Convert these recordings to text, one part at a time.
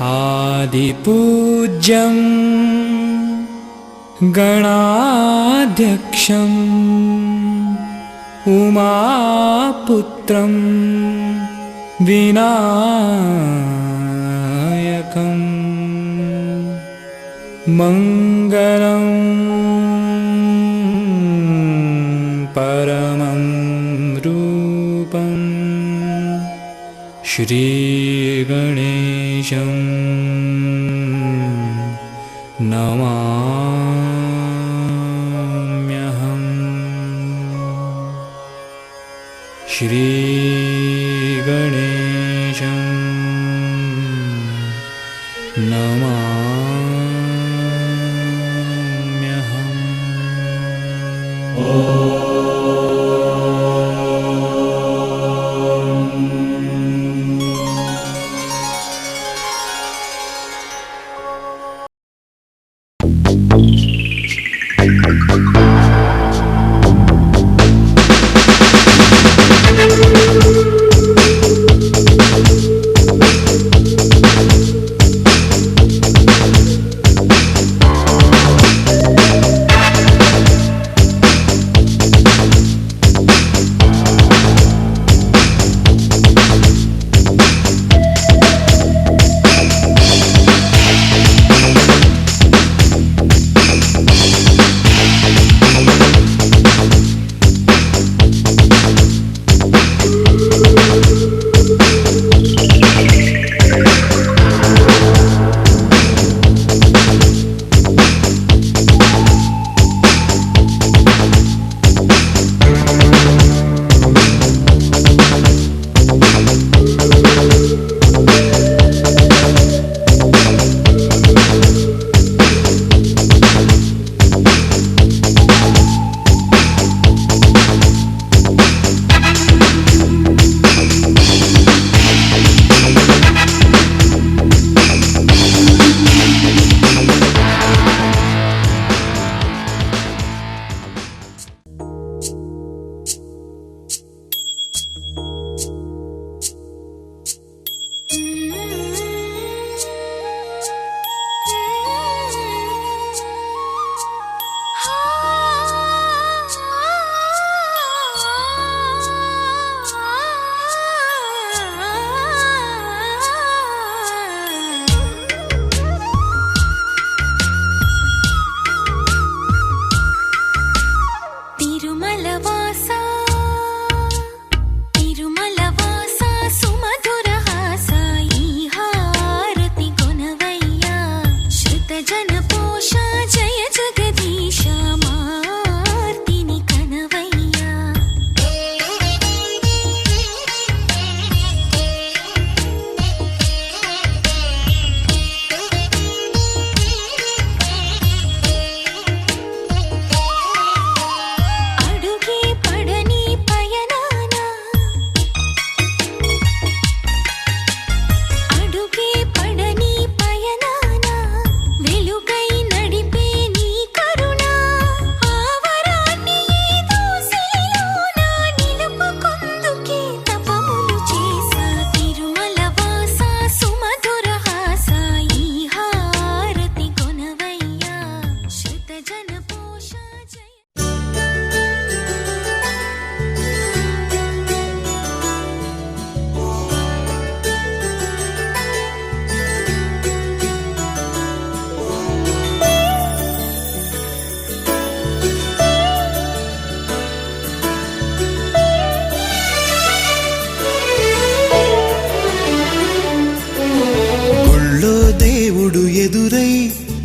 आदिपूज्यं गणाध्यक्षं उमापुत्रं विनायकं मंगलं परमं रूपं श्रीगणेशं नमाम्यहम्। श्रीगणेशं नमाम्यहम्।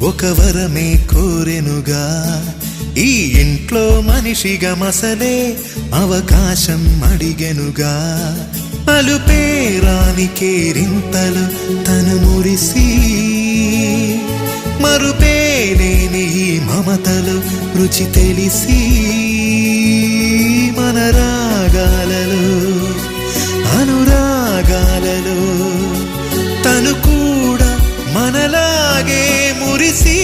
ఒక వరమే కోరెనుగా ఈ ఇంట్లో మనిషిగా మసలే అవకాశం అడిగెనుగా అలుపేరాని కేరింతలు తను మురిసి మరుపేలేని ఈ మమతలు రుచి తెలిసి మన రాగాలలో అనురాగాలలో తను కూడా మనలాగే మురిసి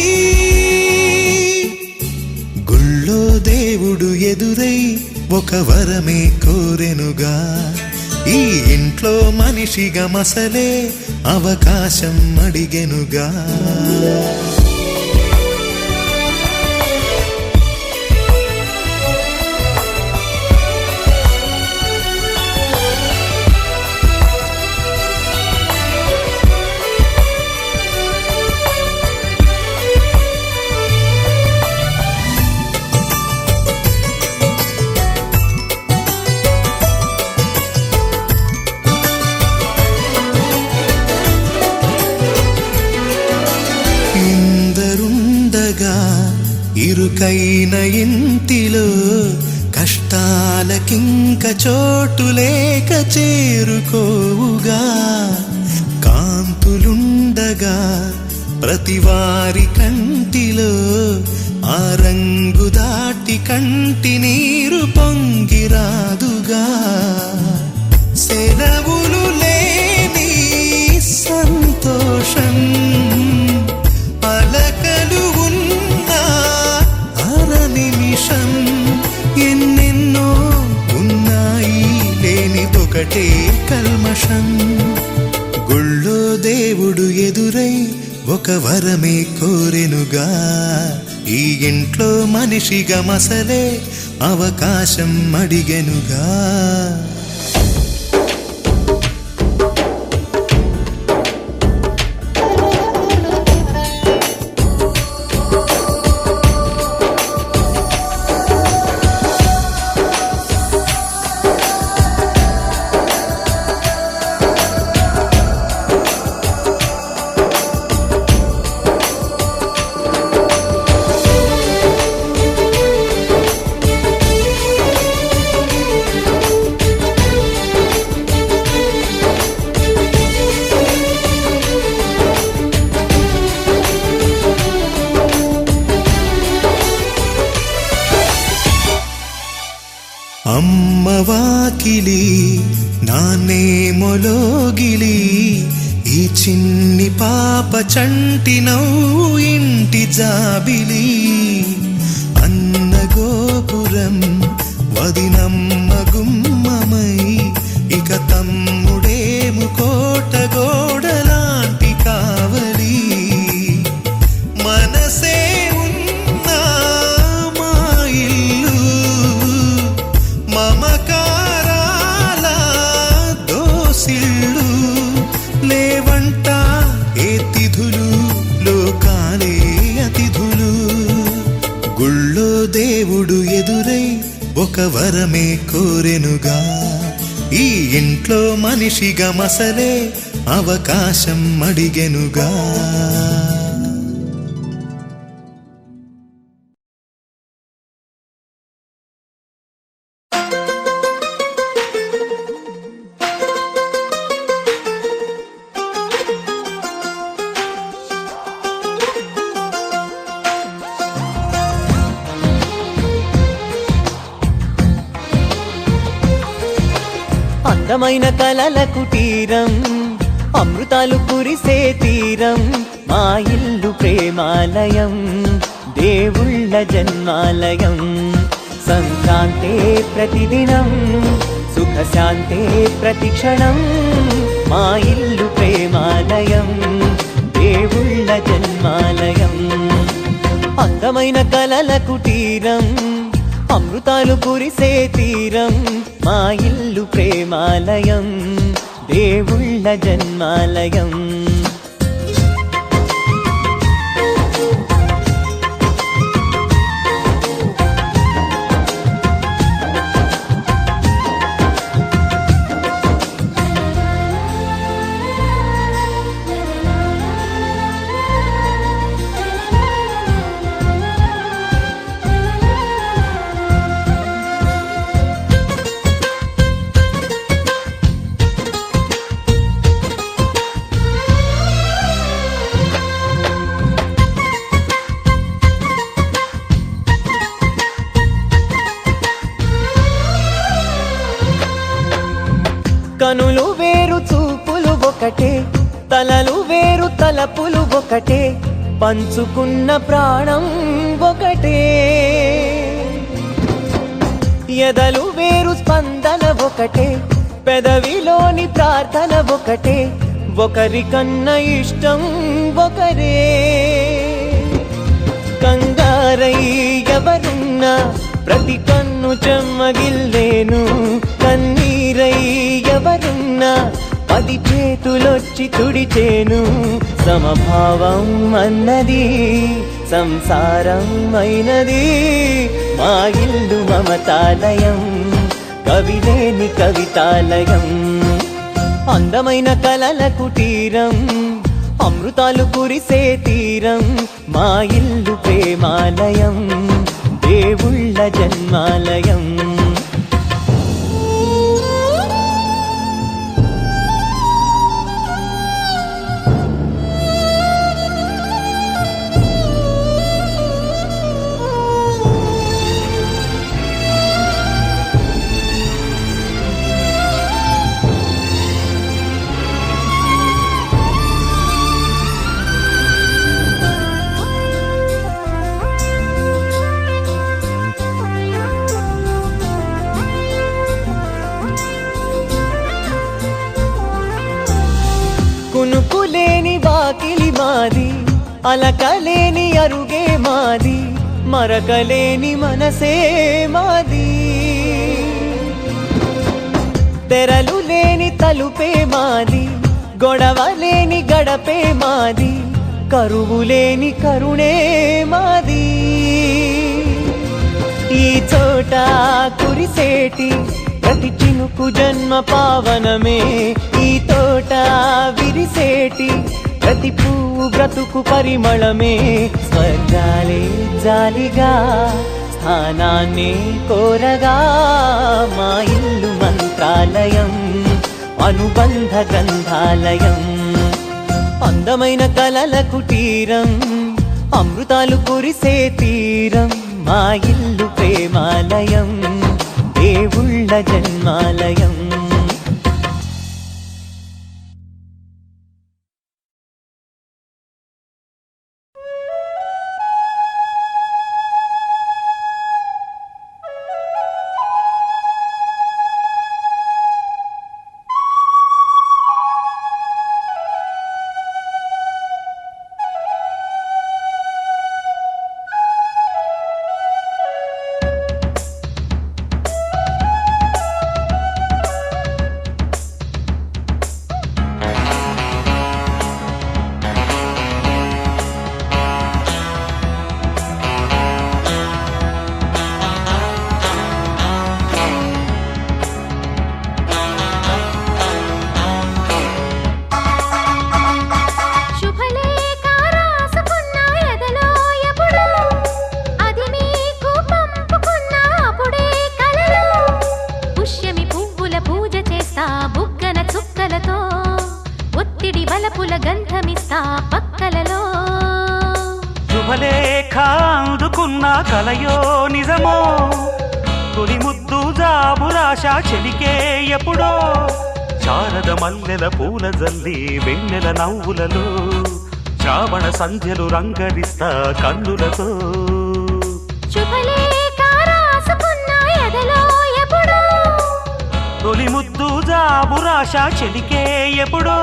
గుళ్ళో దేవుడు ఎదురై ఒక వరమే కోరెనుగా ఈ ఇంట్లో మనిషిగా మసలే అవకాశం అడిగెనుగా. ఇరుకైన ఇంటిలో కష్టాలకింక చోటు లేక చేరుకోవుగా. కాంతులుండగా ప్రతివారి కంటిలో ఆ రంగు దాటి కంటి నీరు పొంగిరాదుగా. సెలవులు లేని సంతోషం పలకలు నిమిషం ఎన్నెన్నో ఉన్నాయి లేనిదొకటే కల్మషం. గుళ్ళో దేవుడు ఎదురై ఒక వరమే కోరెనుగా. ఈ ఇంట్లో మనిషిగా మసలే అవకాశం అడిగెనుగా. అమ్మ వాకిలి నాన్నే మొలోగిలి ఈ చిన్ని పాప చంటి నవ్వు ఇంటి జాబిలి. అన్న గోపురం వదినమ్మ గుమ్మమై ఇక తమ్ముడేము కోట గోడలాంటి కావలి. మనసే ఉన్నా మా ఇల్లు మమకారాల దోసిళ్ళు లేవంట ఏ తిథులు లోకాలే అతిథులు. గుళ్ళో దేవుడు ఎదురై ఒక వరమే కోరెనుగా. ఈ ఇంట్లో మనిషిగా మసలే అవకాశం అడిగెనుగా. అందమైన కలల కుటీరం అమృతాలు కురిసే తీరం మా ఇల్లు ప్రేమాలయం దేవుళ్ళ జన్మాలయం. సంక్రాంతే ప్రతిదినం సుఖశాంతే ప్రతిక్షణం మా ఇల్లు ప్రేమాలయం దేవుళ్ళ జన్మాలయం. అందమైన కలల కుటీరం అమృతాలు కురిసే తీరం మా ఇల్లు ప్రేమాలయం దేవుళ్ళ జన్మాలయం. కనులు వేరు చూపులు ఒకటే తలలు వేరు తలపులు ఒకటే పంచుకున్న ప్రాణం ఒకటే. ఎదలు వేరు స్పందన ఒకటే పెదవిలోని ప్రార్థన ఒకటే, ఒకరికన్నా ఇష్టం ఒకరే. కంగారై ఎవరున్నా ప్రతి కన్ను చెమ్మగిల్లేను, కన్నీరై ఎవరున్నా 10 చేతులొచ్చి తుడిచేను. సమభావం అన్నది సంసారం అయినది, మా ఇల్లు మమతాలయం, కవిలేని కవితాలయం. అందమైన కలల కుటీరం, అమృతాలు కురిసే తీరం, మా ఇల్లు ప్రేమాలయం, దేవుళ్ళ జన్మాలయం. కునుకులేని వాకిలి మాది, అలకలేని అరుగే మాది, మరకలేని మనసే మాది. తెరలు లేని తలుపే మాది, గొడవలేని గడపే మాది, కరువులేని కరుణే మాది. ఈ చోట కురిసేటి ప్రతి చినుకు జన్మ పావనమే, ఈ తోట విరిసేటి ప్రతి పువ్వు బ్రతుకు పరిమళమే. స్వర్గాలే జాలిగా స్థానాన్ని కోరగా, మా ఇల్లు మంత్రాలయం, అనుబంధ గ్రంథాలయం. అందమైన కలల కుటీరం, అమృతాలు కురిసే తీరం, మా ఇల్లు ప్రేమాలయం, దేవుళ్ళ జన్మాలయం. శుభలేఖ అందుకున్న కలయో నిజమో, తొలి ముద్దు జాబురాశ చెలికే ఎప్పుడో. శారద మల్లెల పూల జల్లి వెన్నెల నవ్వులలో, శ్రావణ సంధ్యలు రంగరిస్తా కన్నులతో. తొలి ముద్దు జాబురాశ చెలికే ఎప్పుడో.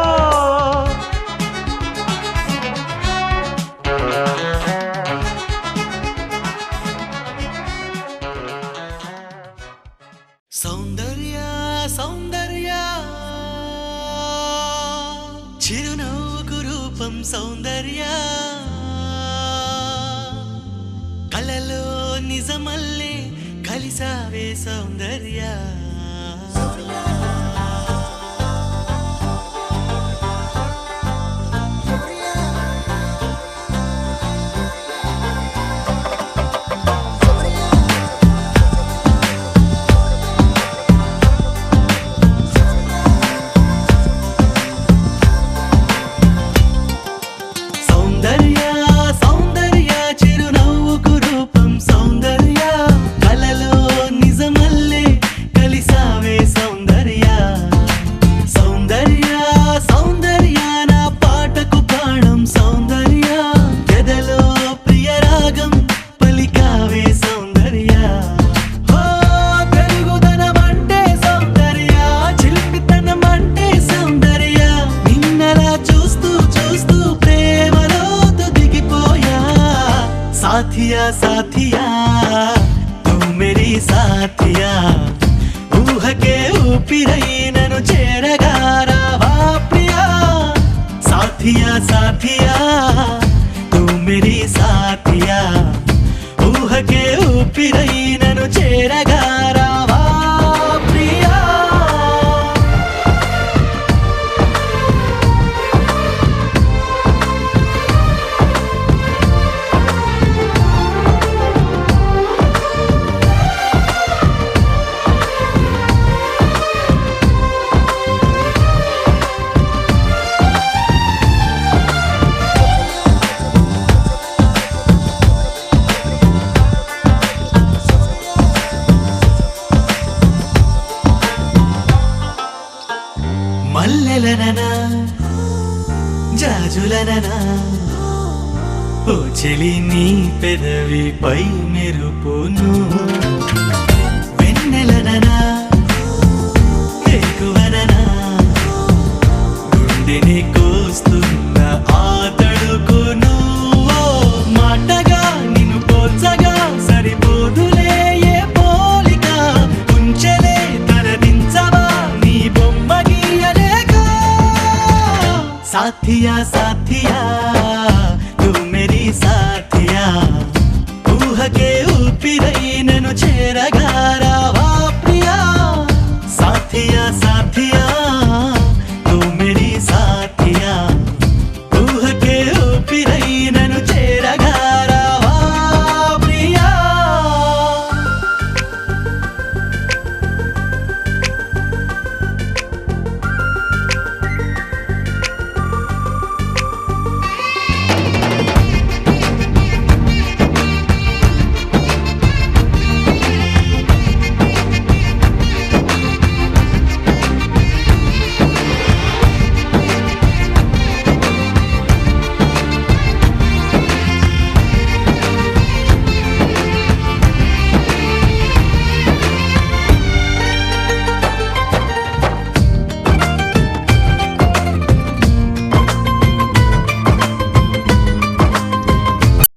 సౌందర్య సౌందర్య చిరునవ్వుకు రూపం సౌందర్య, కలలో నిజమల్లే కలిసావే సౌందర్య. సాథియా ఊహకే ఊపిరై నన్ను చేరగా రావా ప్రియా సాథియా సాథియా తూ మేరీ సాథియా ఊహకే ఊపిరై నన్ను చేరగా రావా ప్రియా మల్లెలననా జాజులననా ఓ చెలి నీ పెదవిపై మెరుపును వెన్నెలననా ఎక్కువననా గుండెని కోస్తున్న ఆ తడుకును ఓ మాటగా నిన్ను పోల్చగా సరిపోదులే ఏ పోలిక ఉంచలే తరదించవా నీ బొమ్మ గీయలేక సాథియా సాథియా తూ మేరీ సాథియా ఊహకే ఊపిరై నన్ను చేర